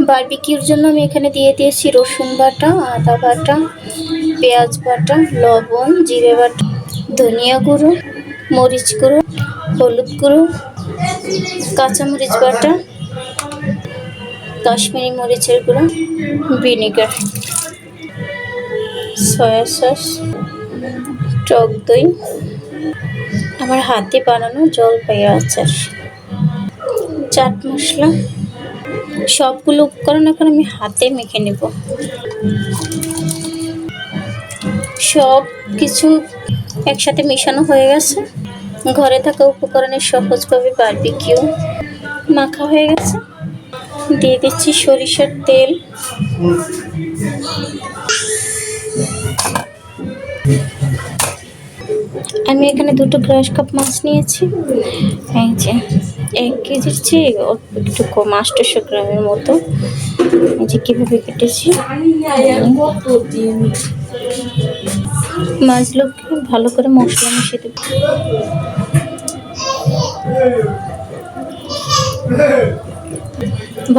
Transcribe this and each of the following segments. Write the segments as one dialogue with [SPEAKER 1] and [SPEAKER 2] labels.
[SPEAKER 1] বারবিকিউর জন্য আমি এখানে দিয়ে দিয়েছি রসুন বাটা, আদা বাটা, পেঁয়াজ বাটা, লবণ, জিরে বাটা, ধনিয়া গুঁড়ো, মরিচ গুঁড়ো, হলুদ গুঁড়ো, কাঁচামরিচ বাটা, কাশ্মীরি মরিচের গুঁড়ো, ভিনেগার, সয়া সস, টক দই, আমার হাতে বানানো জলপাইয়ের আচার, চাট মশলা, সবগুলো উপকরণ এখন আমি হাতে মেখে নেব। সব কিছু একসাথে মেশানো হয়ে গেছে। ঘরে থাকা উপকরণের সহজভাবে বারবিকিউ মাখা হয়ে গেছে। দিয়ে দিচ্ছি সরিষার তেল, আমি এখানে 2টো গ্রাস কাপ মাছ নিয়েছি। এই যে 1 কেজির চেয়ে একটু কম, 800 গ্রামের মতো। এই যে কীভাবে কেটেছি। মাছগুলোকে ভালো করে মশলা মিশিয়ে দেব।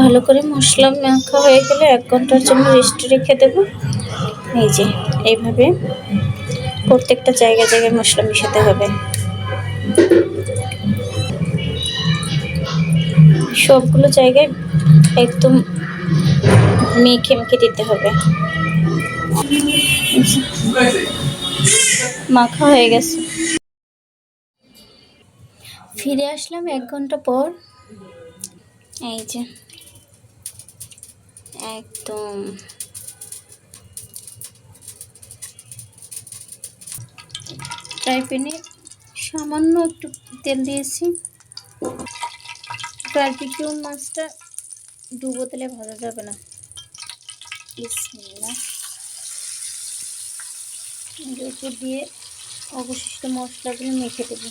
[SPEAKER 1] ভালো করে মশলা মাখা হয়ে গেলে 1 ঘন্টার জন্য রেস্টে রেখে দেব। এই যে এইভাবে প্রত্যেকটা জায়গায় জায়গায় মশলা মিশাতে হবে। সবগুলো জায়গায় একদম মেখে মেখে দিতে হবে। মাখা হয়ে গেছে। ফিরে আসলাম 1 ঘন্টা পর। এই যে একদম ফ্রাই প্যানে সামান্য একটু তেল দিয়েছি। বারবিকিউ মাছটা ডুবো তেলে ভাজা যাবে না। বিসমিল্লাহ। উপর দিয়ে অবশিষ্ট মশলাগুলো মেখে দেবো।